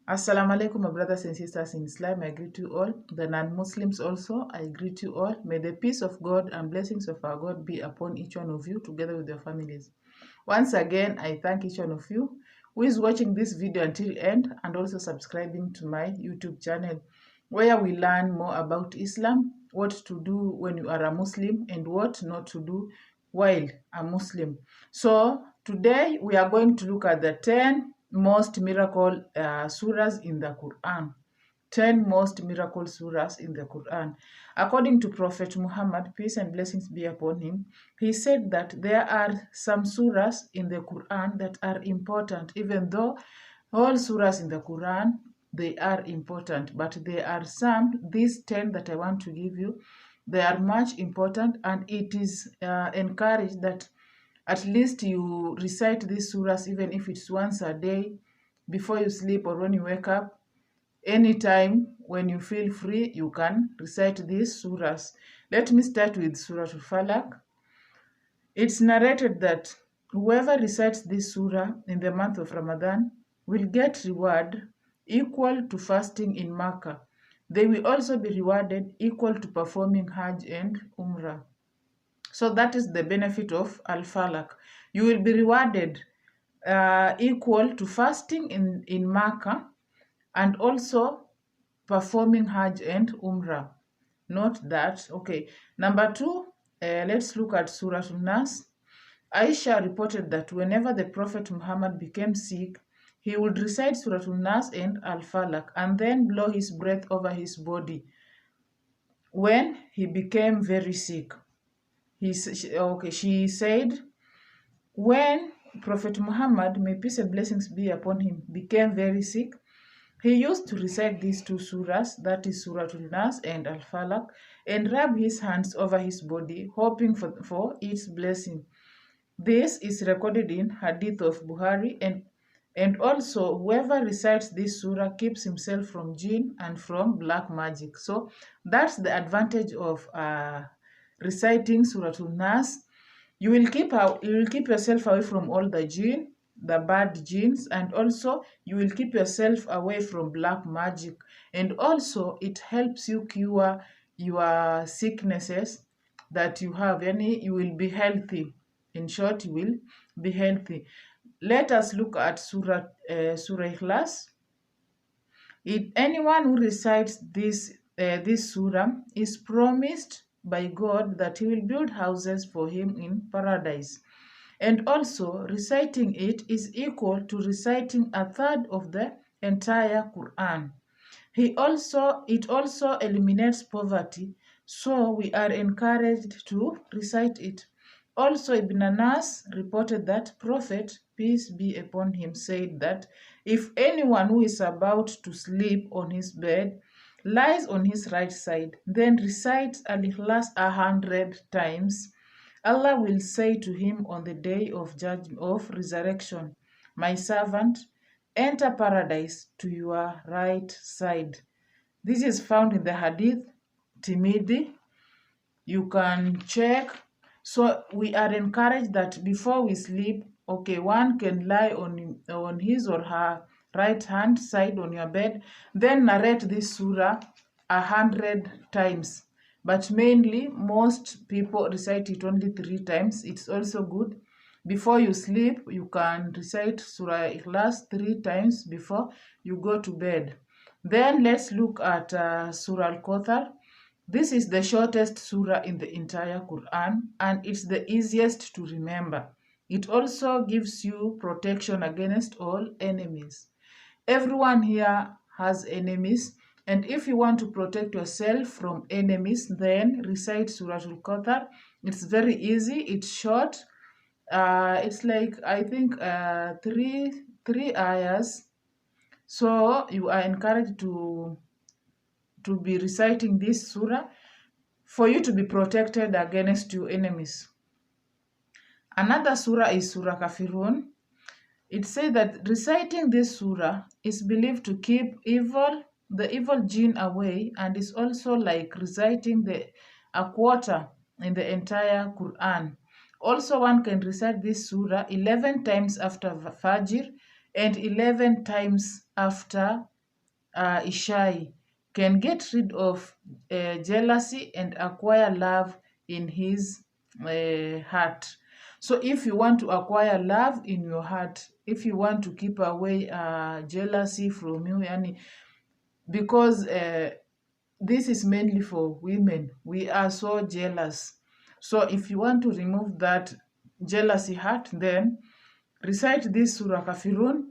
Assalamu alaikum, my brothers and sisters in Islam. I greet you all. The non-Muslims also, I greet you all. May the peace of God and blessings of our God be upon each one of you, together with your families. Once again, I thank each one of you who is watching this video until end and also subscribing to my YouTube channel, where we learn more about Islam, what to do when you are a Muslim, and what not to do while a Muslim. So today we are going to look at the 10 most miracle surahs in the Quran. 10 most miracle surahs in the Quran. According to Prophet Muhammad, peace and blessings be upon him, he said that there are some surahs in the Quran that are important, even though all surahs in the Quran, they are important, but there are some, these 10 that I want to give you, they are much important, and it is encouraged that at least you recite these surahs, even if it's once a day, before you sleep or when you wake up. Anytime when you feel free, you can recite these surahs. Let me start with Surah Falaq. It's narrated that whoever recites this surah in the month of Ramadan will get reward equal to fasting in Makkah. They will also be rewarded equal to performing Hajj and Umrah. So that is the benefit of Al-Falaq. You will be rewarded equal to fasting in Makkah and also performing Hajj and Umrah. Note that. Okay. Number 2, let's look at Surah Al-Nas. Aisha reported that whenever the Prophet Muhammad became sick, he would recite Surah Al-Nas and Al-Falaq and then blow his breath over his body when he became very sick. She said, when Prophet Muhammad, may peace and blessings be upon him, became very sick, he used to recite these two surahs, that is Surah Al-Nas and Al-Falaq, and rub his hands over his body, hoping for its blessing. This is recorded in Hadith of Bukhari, and also whoever recites this surah keeps himself from jinn and from black magic. So that's the advantage of reciting Surah Al-Nas. You will keep yourself away from all the jinn, the bad jinns, and also you will keep yourself away from black magic. And also it helps you cure your sicknesses that you have. You will be healthy. In short, you will be healthy. Let us look at Surah Ikhlas. Anyone who recites this surah is promised by God that he will build houses for him in paradise. And also, reciting it is equal to reciting a third of the entire Quran. It also eliminates poverty, so we are encouraged to recite it. Also, Ibn Anas reported that Prophet, peace be upon him, said that if anyone who is about to sleep on his bed lies on his right side, then recites Al-Ikhlas 100 times, Allah will say to him on the day of judgment of resurrection, my servant, enter paradise to your right side. This is found in the Hadith Timidi. You can check. So we are encouraged that before we sleep, one can lie on his or her right hand side on your bed, then narrate this surah 100 times. But mainly, most people recite it only 3 times. It's also good. Before you sleep, you can recite Surah Ikhlas 3 times before you go to bed. Then let's look at Surah Al-Kawthar. This is the shortest surah in the entire Quran, and it's the easiest to remember. It also gives you protection against all enemies. Everyone here has enemies, and if you want to protect yourself from enemies, then recite Surah Al-Kawthar. It's very easy, it's short. It's like, I think, three ayahs. So you are encouraged to be reciting this surah for you to be protected against your enemies. Another surah is Surah Kafirun. It says that reciting this surah is believed to keep the evil jinn away, and is also like reciting a quarter in the entire Quran. Also, one can recite this surah 11 times after Fajr and 11 times after Ishai can get rid of jealousy and acquire love in his heart. So if you want to acquire love in your heart, if you want to keep away jealousy from you, because this is mainly for women, we are so jealous. So if you want to remove that jealousy heart, then recite this Surah Kafirun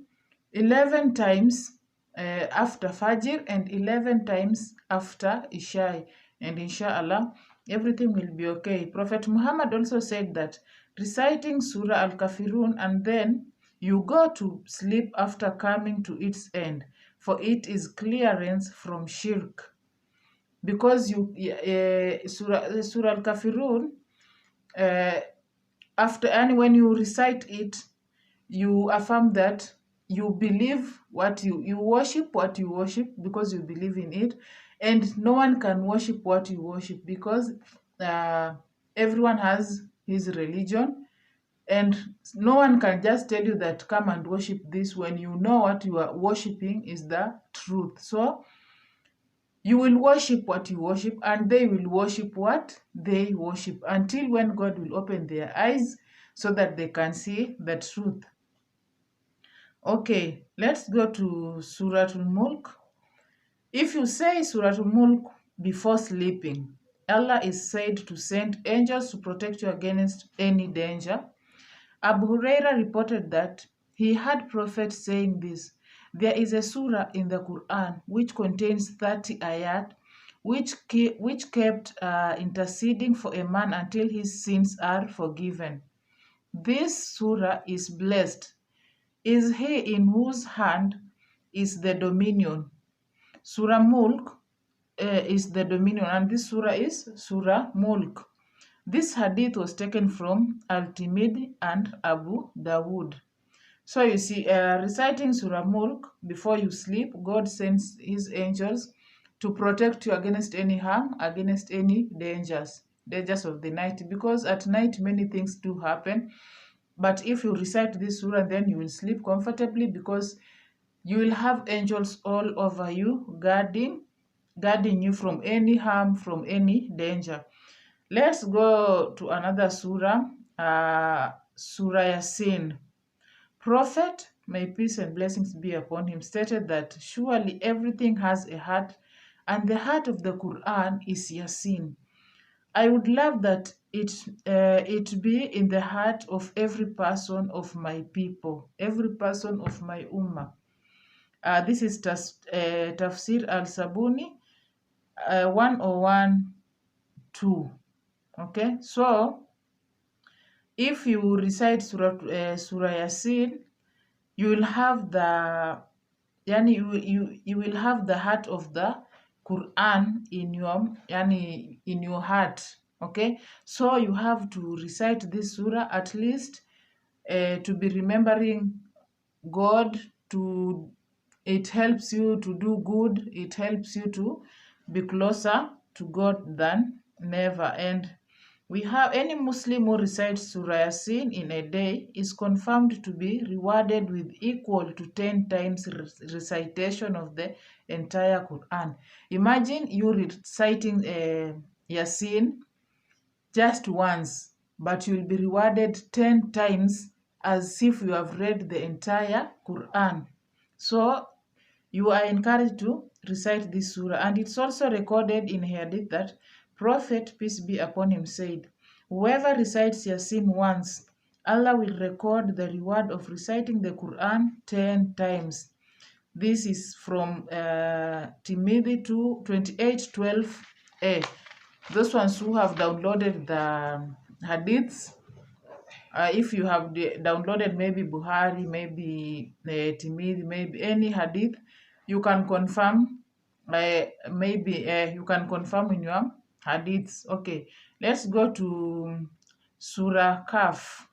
11 times after Fajr and 11 times after Isha, and Insha'Allah, everything will be okay. Prophet Muhammad also said that reciting Surah Al-Kafirun and then you go to sleep after coming to its end, for it is clearance from shirk. Because Surah Al-Kafirun, after, and when you recite it, you affirm that you believe what you worship what you worship because you believe in it, and no one can worship what you worship because everyone has his religion, and no one can just tell you that come and worship this when you know what you are worshiping is the truth. So you will worship what you worship, and they will worship what they worship until when God will open their eyes so that they can see the truth. Okay, let's go to Suratul Mulk. If you say Suratul Mulk before sleeping, Allah is said to send angels to protect you against any danger. Abu Huraira reported that he heard Prophet saying this. There is a surah in the Quran which contains 30 ayat which kept interceding for a man until his sins are forgiven. This surah is blessed is he in whose hand is the dominion. Surah Mulk is the dominion, and this surah is Surah Mulk. This hadith was taken from Al-Tirmidhi and Abu Dawood. So you see, reciting Surah Mulk before you sleep, God sends his angels to protect you against any harm, against any dangers of the night. Because at night many things do happen. But if you recite this surah, then you will sleep comfortably because you will have angels all over you, guarding you from any harm, from any danger. Let's go to another surah, Surah Yasin. Prophet, may peace and blessings be upon him, stated that surely everything has a heart, and the heart of the Quran is Yasin. I would love that it be in the heart of every person of my people, every person of my ummah. This is Tafsir Al-Sabuni 101-2. Okay, so if you recite Surah Yasin, you will have the you will have the heart of the Quran in your heart. Okay, so you have to recite this surah at least to be remembering God. To It helps you to do good, it helps you to be closer to God than never. And we have any Muslim who recites Surah Yasin in a day is confirmed to be rewarded with equal to 10 times recitation of the entire Quran. Imagine you reciting Yasin just once, but you'll be rewarded 10 times as if you have read the entire Quran. So you are encouraged to recite this surah. And it's also recorded in hadith that Prophet, peace be upon him, said, whoever recites Yasin once, Allah will record the reward of reciting the Quran 10 times. This is from Timothy 28:12a. Those ones who have downloaded the hadiths, if you have downloaded maybe Buhari, maybe Timid, maybe any hadith, you can confirm. You can confirm in your hadiths. Okay, let's go to Surah Kaf.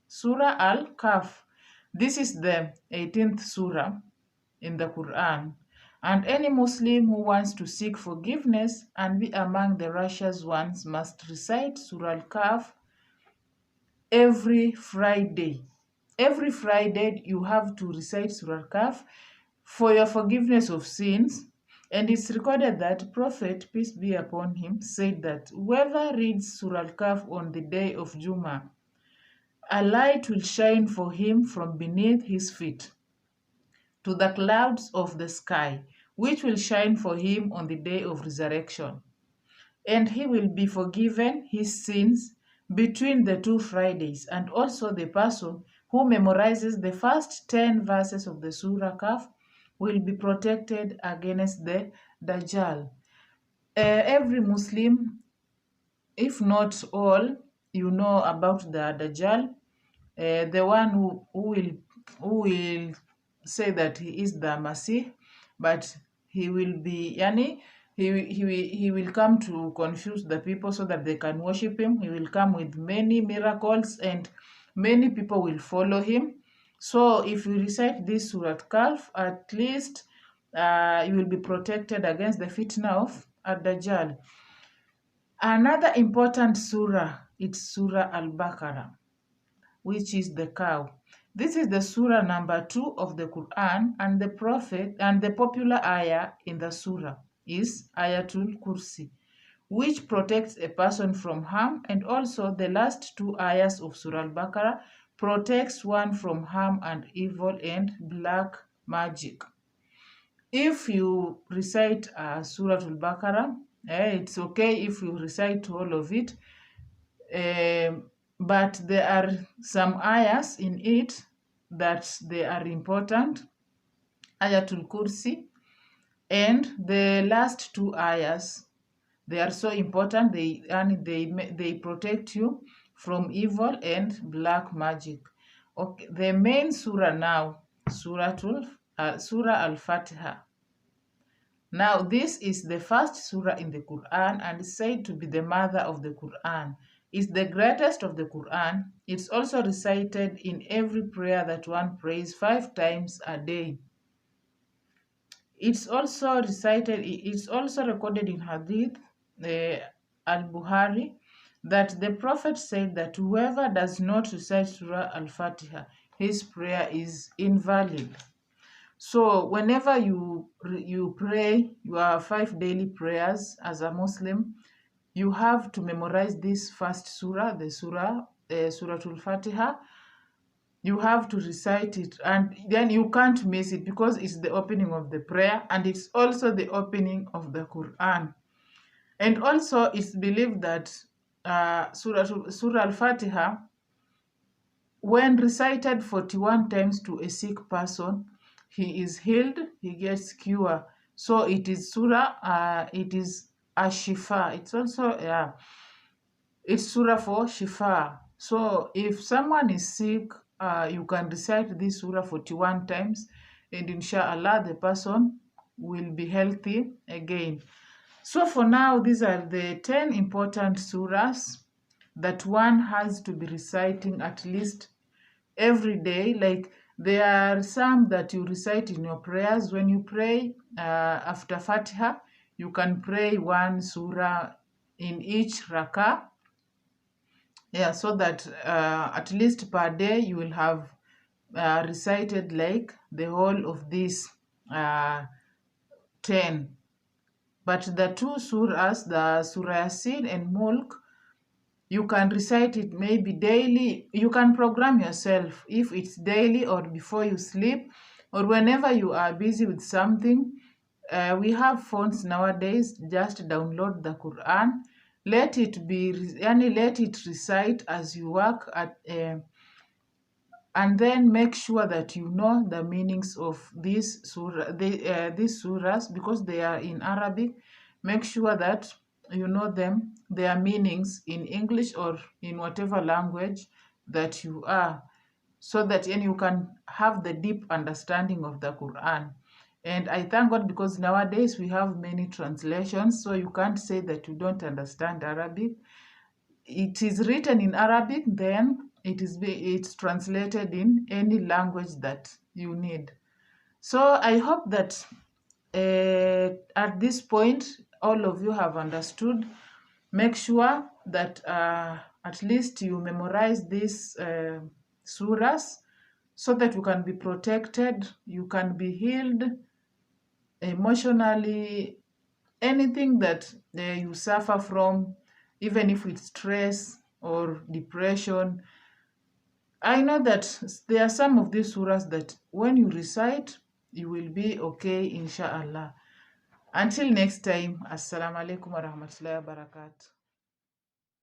Surah Al-Khaf. This is the 18th surah in the Quran. And any Muslim who wants to seek forgiveness and be among the righteous ones must recite Surah Al-Khaf every Friday. Every Friday you have to recite Surah Al-Khaf for your forgiveness of sins. And it's recorded that Prophet, peace be upon him, said that whoever reads Surah Al-Khaf on the day of Jummah, a light will shine for him from beneath his feet to the clouds of the sky, which will shine for him on the day of resurrection. And he will be forgiven his sins between the 2 Fridays. And also the person who memorizes the first 10 verses of the Surah Kaf will be protected against the Dajjal. Every Muslim, if not all, you know about the Dajjal, the one who will say that he is the Masih, but he will be yani he will come to confuse the people so that they can worship him. He will come with many miracles and many people will follow him. So if you recite this Surah Al-Khaf, at least you will be protected against the fitna of Ad-Dajjal. Another important surah is Surah Al-Baqarah, which is the cow. This is the surah number 2 of the Quran, and the prophet and the popular ayah in the surah is Ayatul Kursi, which protects a person from harm, and also the last 2 ayahs of Surah Al-Baqarah protects one from harm and evil and black magic. If you recite Surah Al-Baqarah, it's okay if you recite all of it, but there are some ayahs in it that they are important, Ayatul Kursi, and the last 2 ayahs, they are so important. They protect you from evil and black magic. Okay, the main surah now, Surah Al-Fatiha. Now, this is the first surah in the Quran and is said to be the mother of the Quran. It's the greatest of the Quran. It's also recited in every prayer that one prays 5 times a day. It's also recorded in Hadith, Al-Bukhari, that the Prophet said that whoever does not recite Surah Al-Fatiha, his prayer is invalid. So whenever you pray your 5 daily prayers as a Muslim, you have to memorize this first surah, the Suratul Fatiha. You have to recite it, and then you can't miss it because it's the opening of the prayer and it's also the opening of the Quran. And also it's believed that Surah Al-Fatiha, when recited 41 times to a sick person, he is healed, he gets cure. So it is surah, it is a shifa. It's also, it's surah for shifa. So if someone is sick, you can recite this surah 41 times, and Insha'Allah, the person will be healthy again. So for now, these are the 10 important surahs that one has to be reciting at least every day. Like there are some that you recite in your prayers. When you pray after Fatiha, you can pray one surah in each rakah. Yeah, so that at least per day you will have recited like the whole of these 10. But the 2 surahs, the Surah Yasin and Mulk, you can recite it maybe daily. You can program yourself if it's daily or before you sleep or whenever you are busy with something. We have phones nowadays. Just download the Quran. Let it recite as you work at, and then make sure that you know the meanings of these surahs because they are in Arabic. Make sure that you know them, their meanings in English or in whatever language that you are, so that you can have the deep understanding of the Quran. And I thank God because nowadays we have many translations, so you can't say that you don't understand Arabic. It is written in Arabic, then it's translated in any language that you need. So I hope that at this point all of you have understood. Make sure that at least you memorize these surahs so that you can be protected, you can be healed emotionally, anything that you suffer from, even if it's stress or depression. I know that there are some of these surahs that when you recite, you will be okay, inshallah. Until next time, assalamu alaikum wa rahmatullahi wa barakatuh.